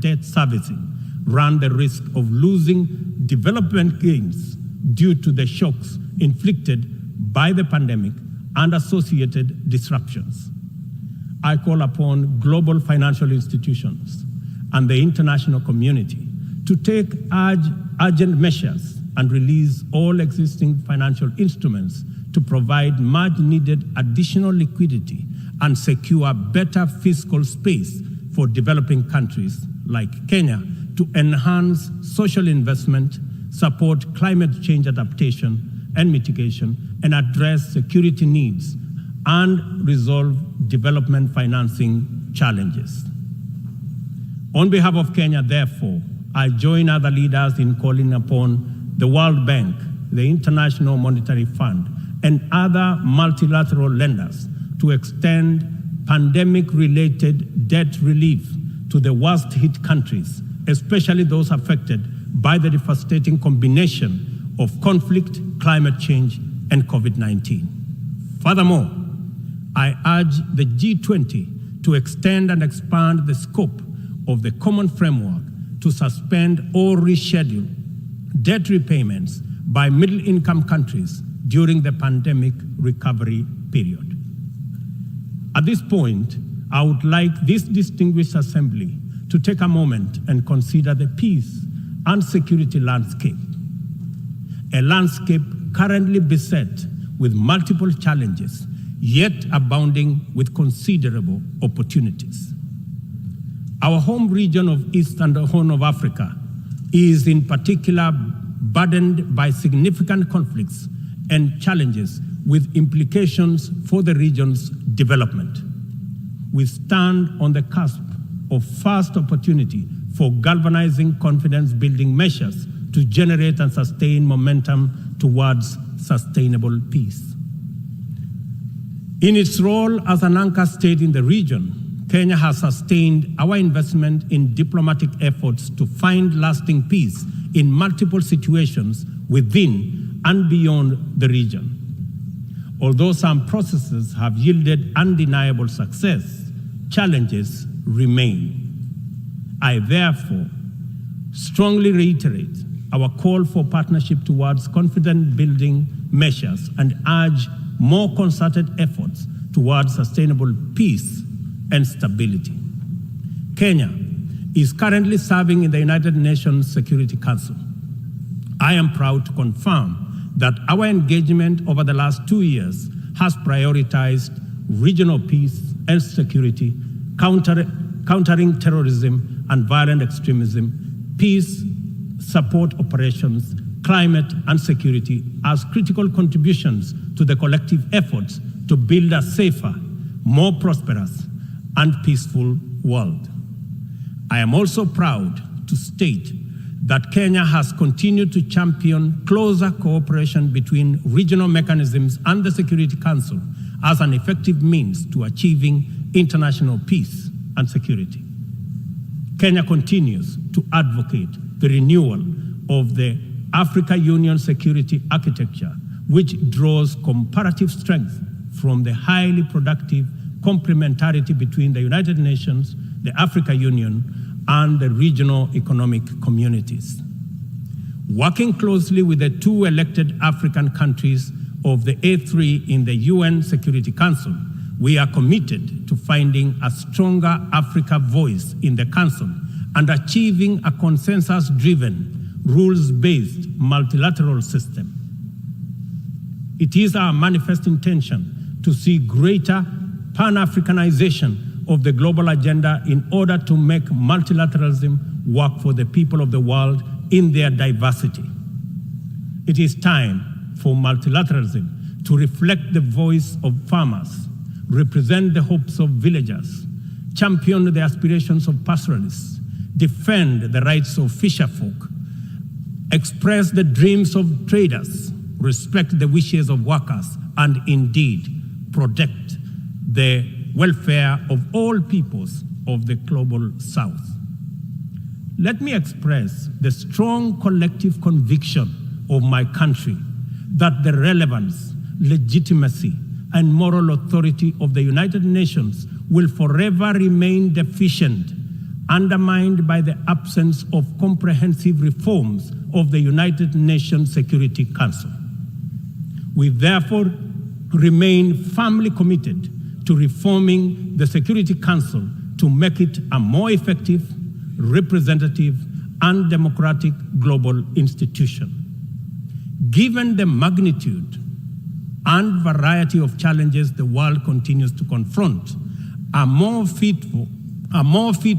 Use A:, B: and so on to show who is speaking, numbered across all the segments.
A: debt servicing ran the risk of losing development gains due to the shocks inflicted by the pandemic and associated disruptions. I call upon global financial institutions and the international community to take urgent measures and release all existing financial instruments to provide much-needed additional liquidity and secure better fiscal space for developing countries like Kenya to enhance social investment, support climate change adaptation and mitigation, and address security needs and resolve development financing challenges. On behalf of Kenya, therefore, I join other leaders in calling upon the World Bank, the International Monetary Fund, and other multilateral lenders to extend pandemic-related debt relief to the worst-hit countries, especially those affected by the devastating combination of conflict, climate change, and COVID-19. Furthermore, I urge the G20 to extend and expand the scope of the common framework to suspend or reschedule debt repayments by middle-income countries during the pandemic recovery period. At this point, I would like this distinguished assembly to take a moment and consider the peace and security landscape, a landscape currently beset with multiple challenges, yet abounding with considerable opportunities. Our home region of East and Horn of Africa is in particular burdened by significant conflicts and challenges with implications for the region's development. We stand on the cusp of first opportunity for galvanizing confidence-building measures to generate and sustain momentum towards sustainable peace. In its role as an anchor state in the region, Kenya has sustained our investment in diplomatic efforts to find lasting peace in multiple situations within and beyond the region. Although some processes have yielded undeniable success, challenges remain. I therefore strongly reiterate our call for partnership towards confidence-building measures and urge more concerted efforts towards sustainable peace and stability. Kenya is currently serving in the United Nations Security Council. I am proud to confirm that our engagement over the last 2 years has prioritized regional peace and security, countering terrorism and violent extremism, peace support operations, climate and security as critical contributions to the collective efforts to build a safer, more prosperous and peaceful world. I am also proud to state that Kenya has continued to champion closer cooperation between regional mechanisms and the Security Council as an effective means to achieving international peace and security. Kenya continues to advocate the renewal of the Africa Union security architecture, which draws comparative strength from the highly productive complementarity between the United Nations, the Africa Union, and the regional economic communities. Working closely with the 2 elected African countries of the A3 in the UN Security Council, we are committed to finding a stronger Africa voice in the Council and achieving a consensus-driven, rules-based multilateral system. It is our manifest intention to see greater Pan-Africanization of the global agenda in order to make multilateralism work for the people of the world in their diversity. It is time for multilateralism to reflect the voice of farmers, represent the hopes of villagers, champion the aspirations of pastoralists, defend the rights of fisherfolk, express the dreams of traders, respect the wishes of workers, and indeed protect the welfare of all peoples of the global South. Let me express the strong collective conviction of my country that the relevance, legitimacy, and moral authority of the United Nations will forever remain deficient undermined by the absence of comprehensive reforms of the United Nations Security Council. We therefore remain firmly committed to reforming the Security Council to make it a more effective, representative, and democratic global institution. Given the magnitude and variety of challenges the world continues to confront, a more fit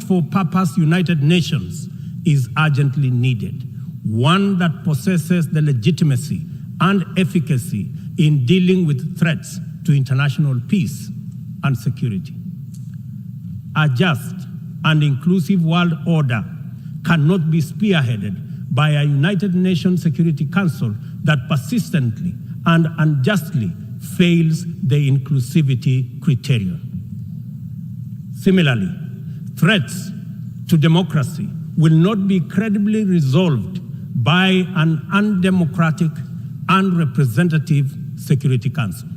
A: for purpose United Nations is urgently needed, one that possesses the legitimacy and efficacy in dealing with threats to international peace and security. A just and inclusive world order cannot be spearheaded by a United Nations Security Council that persistently and unjustly fails the inclusivity criterion. Similarly, threats to democracy will not be credibly resolved by an undemocratic and representative Security Council.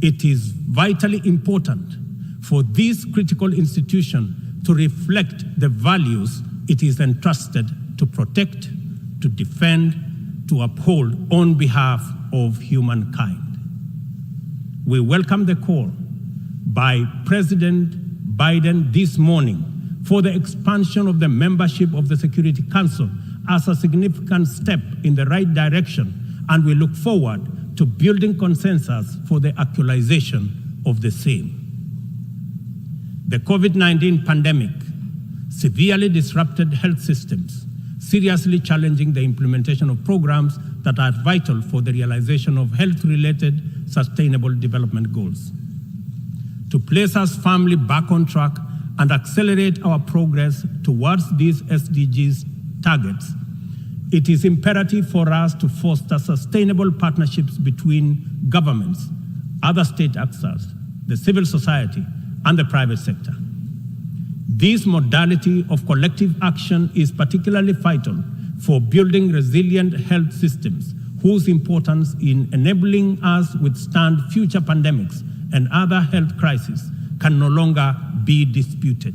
A: It is vitally important for this critical institution to reflect the values it is entrusted to protect, to defend, to uphold on behalf of humankind. We welcome the call by President Biden this morning for the expansion of the membership of the Security Council as a significant step in the right direction, and we look forward to building consensus for the actualization of the same. The COVID-19 pandemic severely disrupted health systems, seriously challenging the implementation of programs that are vital for the realization of health-related sustainable development goals. To place us firmly back on track and accelerate our progress towards these SDGs targets, it is imperative for us to foster sustainable partnerships between governments, other state actors, the civil society, and the private sector. This modality of collective action is particularly vital for building resilient health systems whose importance in enabling us withstand future pandemics and other health crises can no longer be disputed.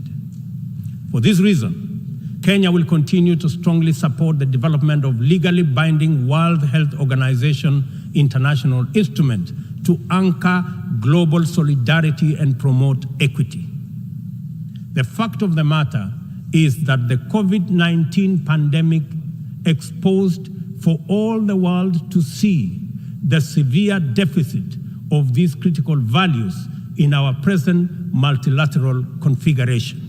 A: For this reason, Kenya will continue to strongly support the development of legally binding World Health Organization international instrument to anchor global solidarity and promote equity. The fact of the matter is that the COVID-19 pandemic exposed for all the world to see the severe deficit of these critical values in our present multilateral configuration.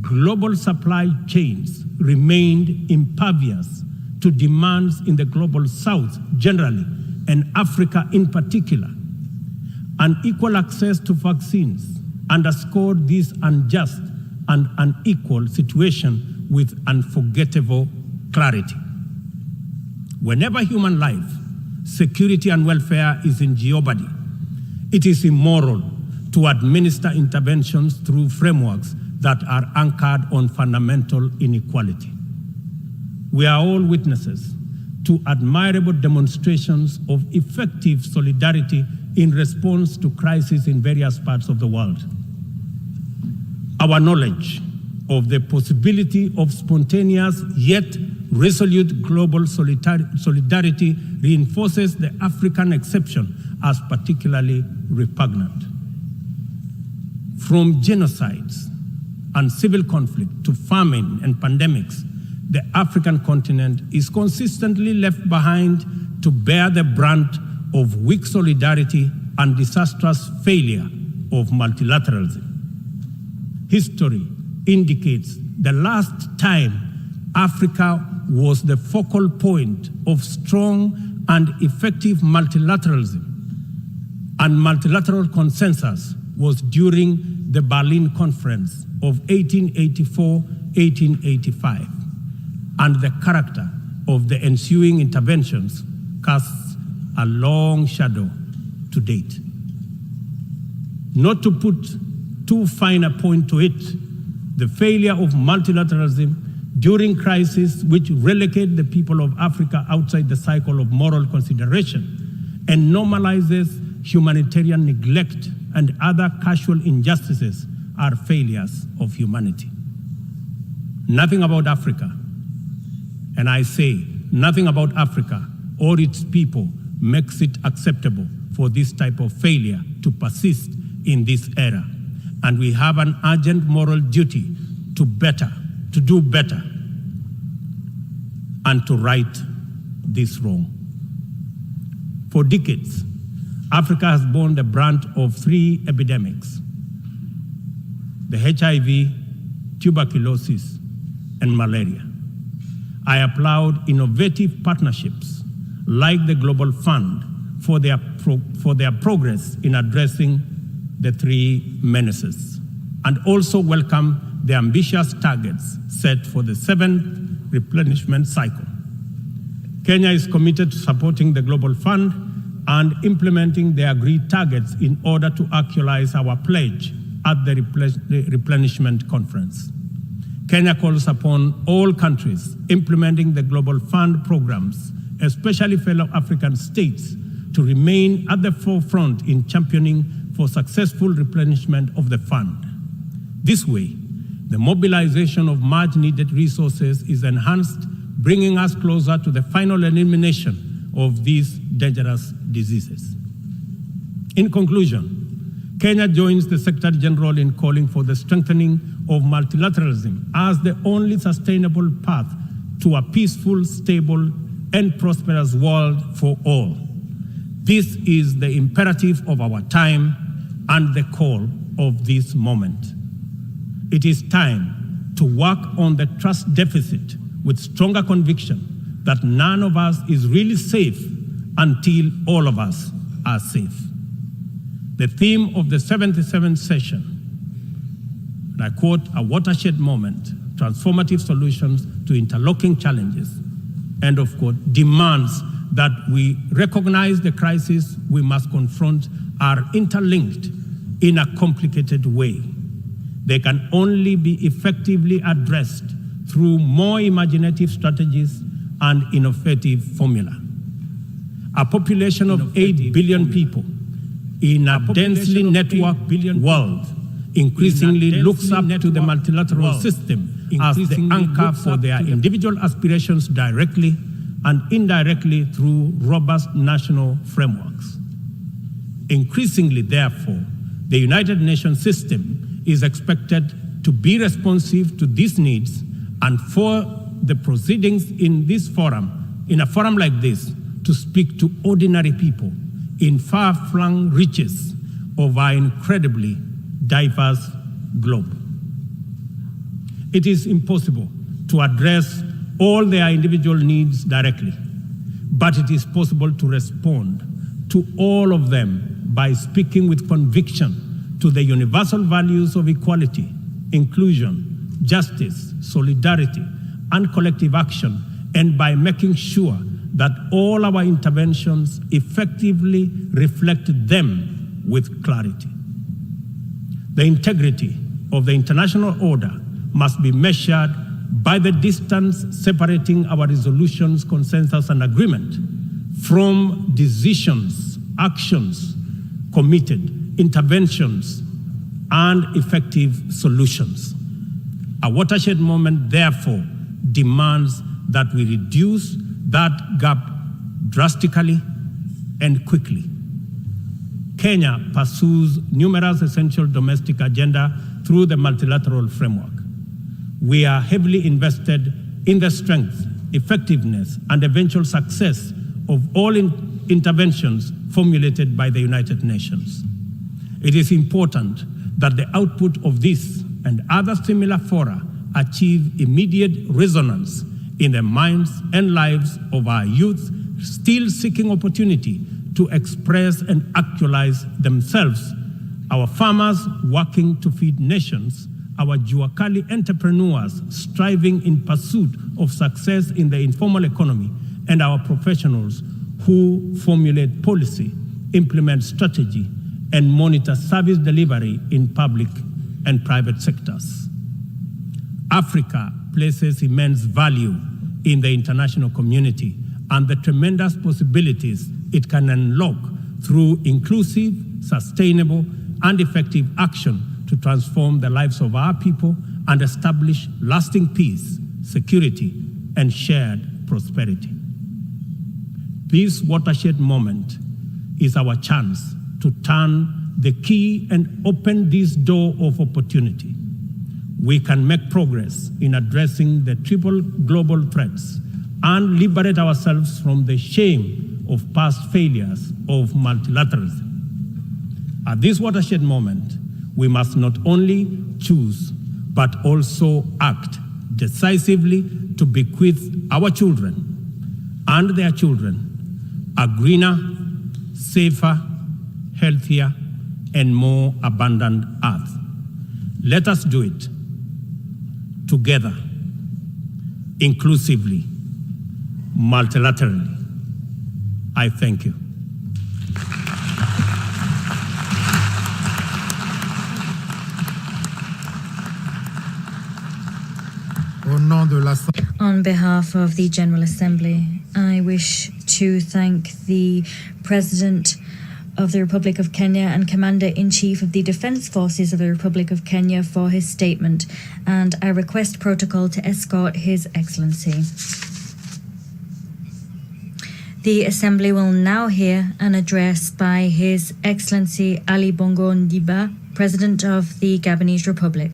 A: Global supply chains remained impervious to demands in the global south generally and Africa in particular. Unequal access to vaccines underscored this unjust and unequal situation with unforgettable clarity. Whenever human life, security, and welfare is in jeopardy, it is immoral to administer interventions through frameworks that are anchored on fundamental inequality. We are all witnesses to admirable demonstrations of effective solidarity in response to crises in various parts of the world. Our knowledge of the possibility of spontaneous yet resolute global solidarity reinforces the African exception as particularly repugnant. From genocides and civil conflict to famine and pandemics, the African continent is consistently left behind to bear the brunt of weak solidarity and disastrous failure of multilateralism. History indicates the last time Africa was the focal point of strong and effective multilateralism and multilateral consensus was during the Berlin Conference of 1884-1885, and the character of the ensuing interventions casts a long shadow to date. Not to put too fine a point to it, the failure of multilateralism during crises which relegate the people of Africa outside the cycle of moral consideration and normalizes humanitarian neglect and other casual injustices are failures of humanity. Nothing about Africa, and I say nothing about Africa or its people makes it acceptable for this type of failure to persist in this era. And we have an urgent moral duty to do better, and to right this wrong. For decades, Africa has borne the brunt of 3 epidemics: the HIV, tuberculosis, and malaria. I applaud innovative partnerships like the Global Fund for their progress in addressing the 3 menaces, and also welcome the ambitious targets set for the 7th replenishment cycle. Kenya is committed to supporting the Global Fund and implementing the agreed targets in order to actualize our pledge at the replenishment conference. Kenya calls upon all countries implementing the Global Fund programs, especially fellow African states, to remain at the forefront in championing for successful replenishment of the fund. This way, the mobilization of much needed resources is enhanced, bringing us closer to the final elimination of these dangerous diseases. In conclusion, Kenya joins the Secretary General in calling for the strengthening of multilateralism as the only sustainable path to a peaceful, stable, and prosperous world for all. This is the imperative of our time and the call of this moment. It is time to work on the trust deficit with stronger conviction that none of us is really safe until all of us are safe. The theme of the 77th session, and I quote, "A watershed moment, transformative solutions to interlocking challenges," end of quote, demands that we recognize the crises we must confront are interlinked in a complicated way. They can only be effectively addressed through more imaginative strategies and innovative formula. A population of 8 billion people in a densely networked world increasingly looks up to the multilateral system as the anchor for their individual aspirations directly and indirectly through robust national frameworks. Increasingly, therefore, the United Nations system is expected to be responsive to these needs, and for the proceedings in a forum like this, to speak to ordinary people in far-flung reaches of our incredibly diverse globe. It is impossible to address all their individual needs directly, but it is possible to respond to all of them by speaking with conviction to the universal values of equality, inclusion, justice, solidarity, and collective action, and by making sure that all our interventions effectively reflect them with clarity. The integrity of the international order must be measured by the distance separating our resolutions, consensus, and agreement from decisions, actions, committed interventions, and effective solutions. A watershed moment, therefore, demands that we reduce that gap drastically and quickly. Kenya pursues numerous essential domestic agenda through the multilateral framework. We are heavily invested in the strength, effectiveness, and eventual success of all interventions formulated by the United Nations. It is important that the output of this and other similar fora achieve immediate resonance in the minds and lives of our youth still seeking opportunity to express and actualize themselves, our farmers working to feed nations, our Juakali entrepreneurs striving in pursuit of success in the informal economy, and our professionals who formulate policy, implement strategy, and monitor service delivery in public and private sectors. Africa places immense value in the international community and the tremendous possibilities it can unlock through inclusive, sustainable, and effective action to transform the lives of our people and establish lasting peace, security, and shared prosperity. This watershed moment is our chance to turn the key and open this door of opportunity. We can make progress in addressing the triple global threats and liberate ourselves from the shame of past failures of multilateralism. At this watershed moment, we must not only choose, but also act decisively to bequeath our children and their children a greener, safer, healthier, and more abundant earth. Let us do it together, inclusively, multilaterally. I thank you.
B: On behalf of the General Assembly, I wish to thank the President of the Republic of Kenya and Commander-in-Chief of the Defense Forces of the Republic of Kenya for his statement, and I request protocol to escort His Excellency. The Assembly will now hear an address by His Excellency Ali Bongo Ndiba, President of the Gabonese Republic.